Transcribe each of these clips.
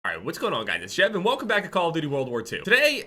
Alright, what's going on, guys? It's Jeb, and welcome back to Call of Duty World War II. Today,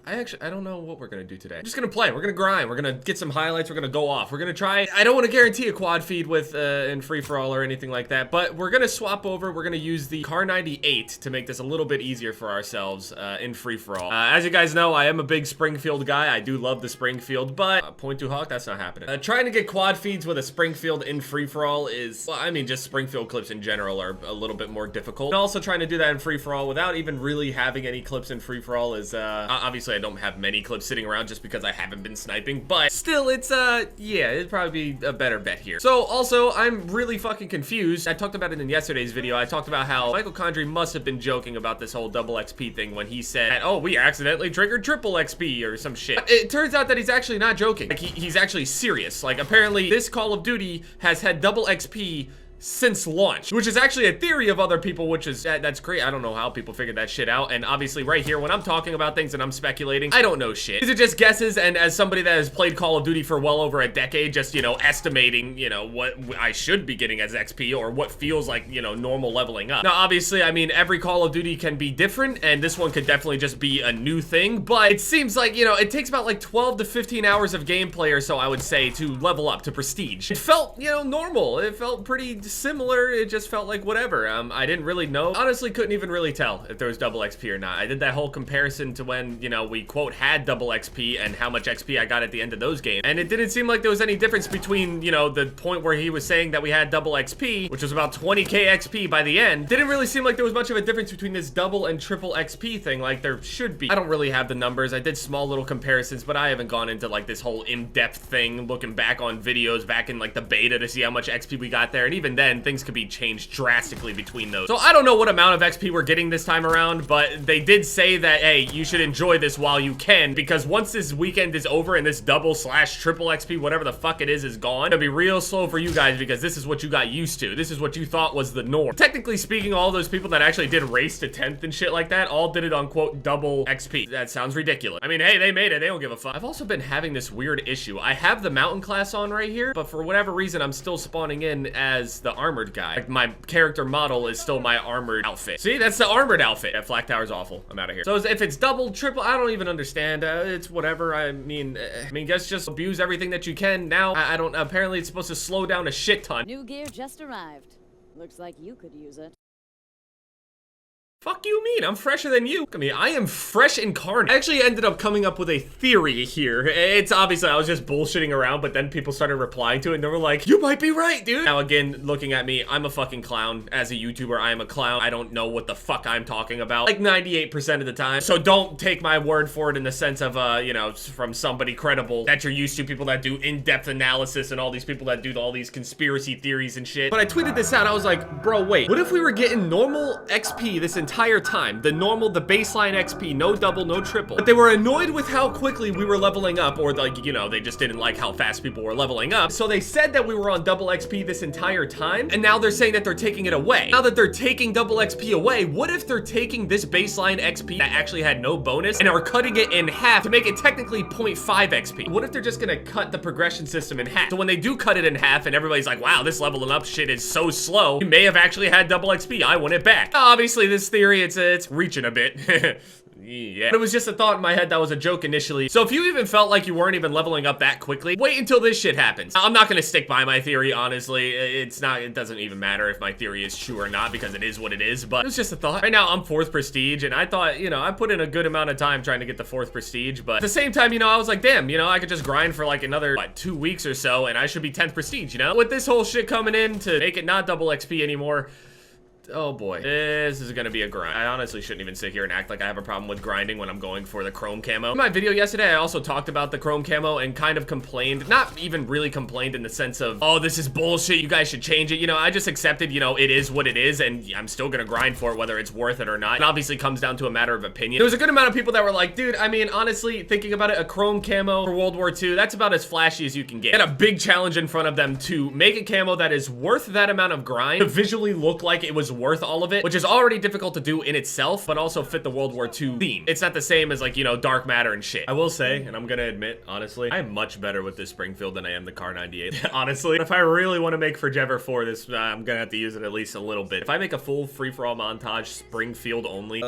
I don't know what we're gonna do today. I'm just gonna play. We're gonna grind. We're gonna get some highlights. We're gonna go off. We're gonna try. I don't want to guarantee a quad feed with in free-for-all or anything like that, but we're gonna swap over. We're gonna use the Kar 98 to make this a little bit easier for ourselves in free-for-all. As you guys know, I am a big Springfield guy. I do love the Springfield, but point to Hawk, that's not happening. Trying to get quad feeds with a Springfield in free-for-all is, well, I mean, just Springfield clips in general are a little bit more difficult. And also trying to do that in free-for-all without even really having any clips in free-for-all is, obviously I don't have many clips sitting around just because I haven't been sniping, but still, it's yeah, it'd probably be a better bet here. So also, I'm really fucking confused. I talked about it in yesterday's video. I talked about how Michael Condrey must have been joking about this whole double XP thing when he said, oh, we accidentally triggered triple XP or some shit. It turns out that he's actually not joking. Like, he's actually serious. Like, apparently this Call of Duty has had double XP since launch, which is actually a theory of other people, which is, that's great. I don't know how people figured that shit out, and obviously right here, when I'm talking about things and I'm speculating, I don't know shit. These are just guesses, and as somebody that has played Call of Duty for well over a decade, just, you know, estimating, you know, what I should be getting as XP, or what feels like, you know, normal leveling up. Now, obviously, I mean, every Call of Duty can be different, and this one could definitely just be a new thing, but it seems like, you know, it takes about like 12 to 15 hours of gameplay or so, I would say, to level up to Prestige. It felt, you know, normal. It felt pretty similar. It just felt like whatever. I didn't really know. Honestly, couldn't even really tell if there was double XP or not. I did that whole comparison to when, you know, we quote had double XP and how much XP I got at the end of those games. And it didn't seem like there was any difference between, you know, the point where he was saying that we had double XP, which was about 20k XP by the end. Didn't really seem like there was much of a difference between this double and triple XP thing like there should be. I don't really have the numbers. I did small little comparisons, but I haven't gone into like this whole in-depth thing, looking back on videos back in like the beta to see how much XP we got there. And even then, things could be changed drastically between those. So I don't know what amount of XP we're getting this time around, but they did say that, hey, you should enjoy this while you can, because once this weekend is over and this double slash triple XP, whatever the fuck it is gone, it'll be real slow for you guys because this is what you got used to. This is what you thought was the norm. Technically speaking, all those people that actually did race to 10th and shit like that all did it on, quote, double XP. That sounds ridiculous. I mean, hey, they made it. They don't give a fuck. I've also been having this weird issue. I have the mountain class on right here, but for whatever reason, I'm still spawning in as the armored guy. Like, my character model is still my armored outfit. See, that's the armored outfit. That flak tower's awful. I'm out of here. So if it's double, triple, I don't even understand. It's whatever. I mean, guess just abuse everything that you can. Now, I don't, apparently it's supposed to slow down a shit ton. New gear just arrived. Looks like you could use it. Fuck you mean? I'm fresher than you. I mean, I am fresh incarnate. I actually ended up coming up with a theory here. It's obviously, I was just bullshitting around, but then people started replying to it and they were like, you might be right, dude. Now again, looking at me, I'm a fucking clown. As a YouTuber, I am a clown. I don't know what the fuck I'm talking about, like 98% of the time. So don't take my word for it in the sense of, you know, from somebody credible that you're used to, people that do in-depth analysis and all these people that do all these conspiracy theories and shit. But I tweeted this out, I was like, bro, wait, what if we were getting normal XP this entire time, the normal, the baseline XP, no double, no triple, but they were annoyed with how quickly we were leveling up, or like, you know, they just didn't like how fast people were leveling up, so they said that we were on double XP this entire time, and now they're saying that they're taking it away. Now that they're taking double XP away, what if they're taking this baseline XP that actually had no bonus and are cutting it in half to make it technically 0.5 XP? What if they're just gonna cut the progression system in half? So when they do cut it in half and everybody's like, wow, this leveling up shit is so slow, we may have actually had double XP. I want it back. Now, obviously, this theory, it's reaching a bit. Yeah. But it was just a thought in my head that was a joke initially. So if you even felt like you weren't even leveling up that quickly, wait until this shit happens. I'm not gonna stick by my theory, honestly. It doesn't even matter if my theory is true or not because it is what it is, but it was just a thought. Right now, I'm 4th Prestige, and I thought, you know, I put in a good amount of time trying to get the 4th Prestige, but at the same time, you know, I was like, damn, you know, I could just grind for like another, what, 2 weeks or so, and I should be 10th Prestige, you know? With this whole shit coming in to make it not double XP anymore, oh boy, this is gonna be a grind. I honestly shouldn't even sit here and act like I have a problem with grinding when I'm going for the chrome camo. In my video yesterday, I also talked about the chrome camo and kind of complained, not even really complained in the sense of, oh, this is bullshit, you guys should change it. You know, I just accepted, you know, it is what it is, and I'm still gonna grind for it whether it's worth it or not. It obviously comes down to a matter of opinion. There was a good amount of people that were like, dude, I mean, honestly, thinking about it, a chrome camo for World War II, that's about as flashy as you can get. They had a big challenge in front of them to make a camo that is worth that amount of grind, to visually look like it was worth all of it, which is already difficult to do in itself, but also fit the World War II theme. It's not the same as like, you know, dark matter and shit. I will say, and I'm gonna admit, honestly, I'm much better with this Springfield than I am the Car 98. Honestly, if I really want to make for Jever 4, this, I'm gonna have to use it at least a little bit. If I make a full free-for-all montage, Springfield only.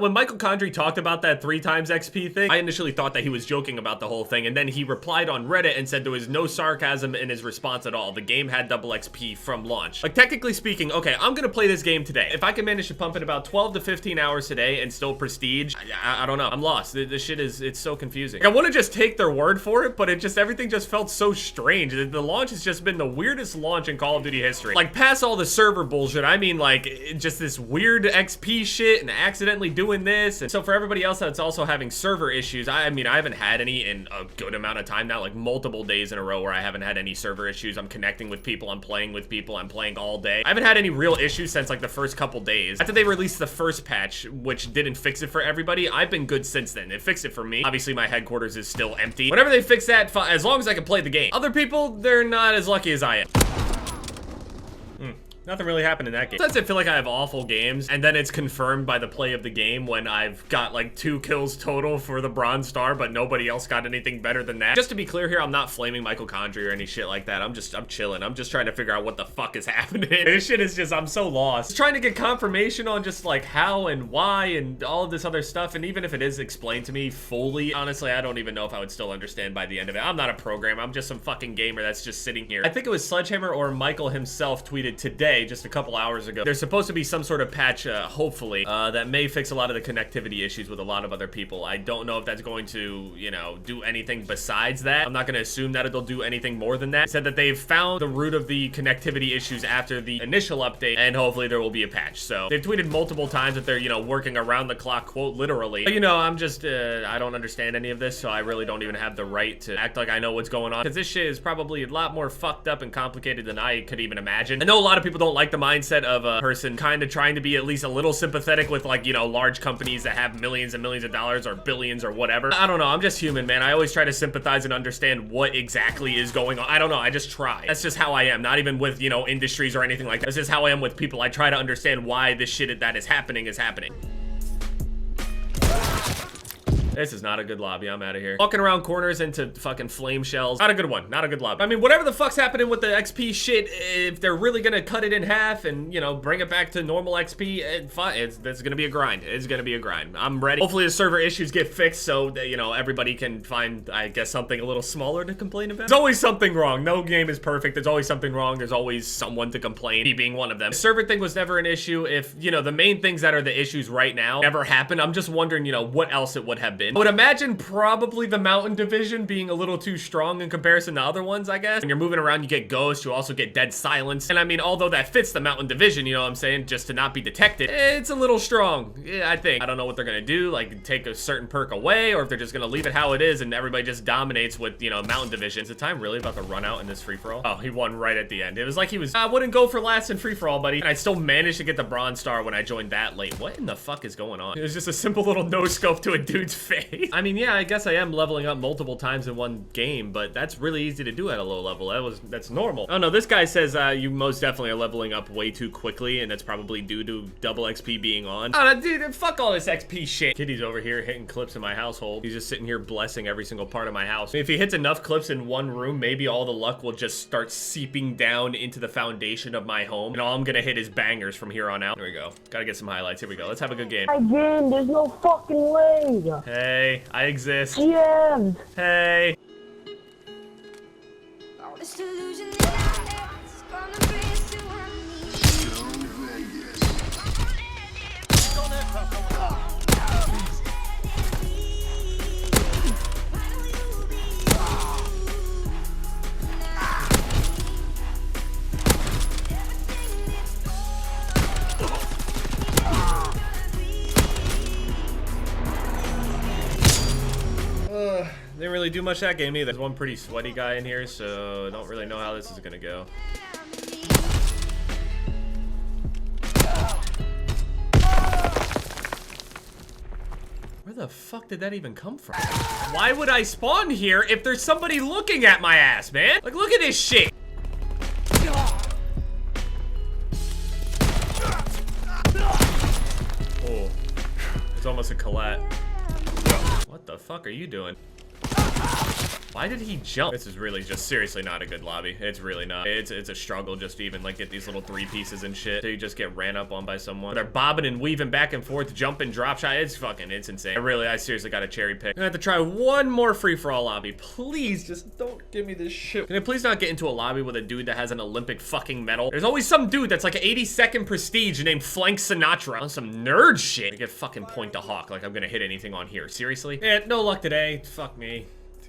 When Michael Condrey talked about that 3 times XP thing, I initially thought that he was joking about the whole thing, and then he replied on Reddit and said there was no sarcasm in his response at all. The game had double XP from launch. Like, technically speaking, okay, I'm gonna play this game today. If I can manage to pump in about 12 to 15 hours today and still prestige, I don't know. I'm lost. This shit is, it's so confusing. Like, I want to just take their word for it, but everything just felt so strange. The launch has just been the weirdest launch in Call of Duty history. Like, past all the server bullshit, I mean, like, just this weird XP shit and accidentally doing this. And so for everybody else that's also having server issues, I mean, I haven't had any in a good amount of time now, like multiple days in a row where I haven't had any server issues. I'm connecting with people, I'm playing with people, I'm playing all day. I haven't had any real issues since like the first couple days. After they released the first patch, which didn't fix it for everybody, I've been good since then. It fixed it for me. Obviously, my headquarters is still empty. Whenever they fix that, as long as I can play the game. Other people, they're not as lucky as I am. Nothing really happened in that game. Sometimes I feel like I have awful games, and then it's confirmed by the play of the game when I've got like 2 kills total for the Bronze Star, but nobody else got anything better than that. Just to be clear here, I'm not flaming Michael Condrey or any shit like that. I'm chilling. I'm just trying to figure out what the fuck is happening. This shit is just, I'm so lost. Just trying to get confirmation on just like how and why and all of this other stuff, and even if it is explained to me fully, honestly, I don't even know if I would still understand by the end of it. I'm not a programmer. I'm just some fucking gamer that's just sitting here. I think it was Sledgehammer or Michael himself tweeted today, just a couple hours ago. There's supposed to be some sort of patch, hopefully, that may fix a lot of the connectivity issues with a lot of other people. I don't know if that's going to, you know, do anything besides that. I'm not going to assume that it'll do anything more than that. It said that they've found the root of the connectivity issues after the initial update, and hopefully there will be a patch. So they've tweeted multiple times that they're, you know, working around the clock, quote, literally. But, you know, I'm just, I don't understand any of this, so I really don't even have the right to act like I know what's going on, because this shit is probably a lot more fucked up and complicated than I could even imagine. I know a lot of people don't like the mindset of a person kind of trying to be at least a little sympathetic with, like, you know, large companies that have millions and millions of dollars or billions or whatever. I don't know. I'm just human, man. I always try to sympathize and understand what exactly is going on. I don't know. I just try. That's just how I am. Not even with, you know, industries or anything like that. That's just how I am with people. I try to understand why this shit that is happening is happening. This is not a good lobby. I'm out of here. Walking around corners into fucking flame shells. Not a good one. Not a good lobby. I mean, whatever the fuck's happening with the XP shit, if they're really gonna cut it in half and, you know, bring it back to normal XP, it's gonna be a grind. It's gonna be a grind. I'm ready. Hopefully the server issues get fixed so that, you know, everybody can find, I guess, something a little smaller to complain about. There's always something wrong. No game is perfect. There's always something wrong. There's always someone to complain, me being one of them. The server thing was never an issue. If, you know, the main things that are the issues right now never happened, I'm just wondering, you know, what else it would have been. I would imagine probably the mountain division being a little too strong in comparison to other ones, I guess. When you're moving around, you get ghosts, you also get dead silence. And I mean, although that fits the mountain division, you know what I'm saying, just to not be detected, it's a little strong, yeah, I think. I don't know what they're gonna do, like take a certain perk away, or if they're just gonna leave it how it is and everybody just dominates with, you know, mountain division. Is the time really about to run out in this free-for-all? Oh, he won right at the end. It was like he was, I wouldn't go for last in free-for-all, buddy. And I still managed to get the Bronze Star when I joined that late. What in the fuck is going on? It was just a simple little no-scope to a dude's face. I mean, yeah, I guess I am leveling up multiple times in one game, but that's really easy to do at a low level. That's normal. Oh no, this guy says you most definitely are leveling up way too quickly, and that's probably due to double XP being on. Oh, dude, fuck all this XP shit. Kitty's over here hitting clips in my household. He's just sitting here blessing every single part of my house. If he hits enough clips in one room, maybe all the luck will just start seeping down into the foundation of my home, and all I'm gonna hit is bangers from here on out. Here we go. Gotta get some highlights. Here we go. Let's have a good game. Again, there's no fucking way. Hey, I exist. Yeah. Hey. Didn't really do much that game either. There's one pretty sweaty guy in here, so I don't really know how this is gonna go. Where the fuck did that even come from? Why would I spawn here if there's somebody looking at my ass, man? Like, look at this shit. It's almost a Colette. What the fuck are you doing? Why did he jump? This is really just seriously not a good lobby. It's really not. It's a struggle just to even like get these little 3 pieces and shit. So you just get ran up on by someone. They're bobbing and weaving back and forth, jumping, drop shot. It's insane. I seriously got to cherry pick. I'm gonna have to try one more free-for-all lobby. Please, just don't give me this shit. Can I please not get into a lobby with a dude that has an Olympic fucking medal? There's always some dude that's like 82nd prestige named Flank Sinatra on some nerd shit. I get fucking point to hawk like I'm gonna hit anything on here. Seriously? Yeah, no luck today. Fuck me.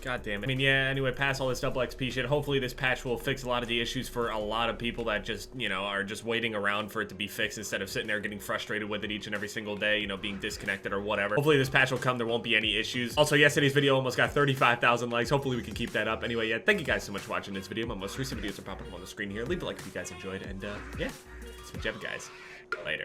God damn it. I mean, yeah, anyway, past all this double XP shit, hopefully this patch will fix a lot of the issues for a lot of people that just, you know, are just waiting around for it to be fixed instead of sitting there getting frustrated with it each and every single day, you know, being disconnected or whatever. Hopefully this patch will come, there won't be any issues. Also, yesterday's video almost got 35,000 likes. Hopefully we can keep that up. Anyway, yeah, thank you guys so much for watching this video. My most recent videos are popping up on the screen here. Leave a like if you guys enjoyed, and yeah, see you guys later.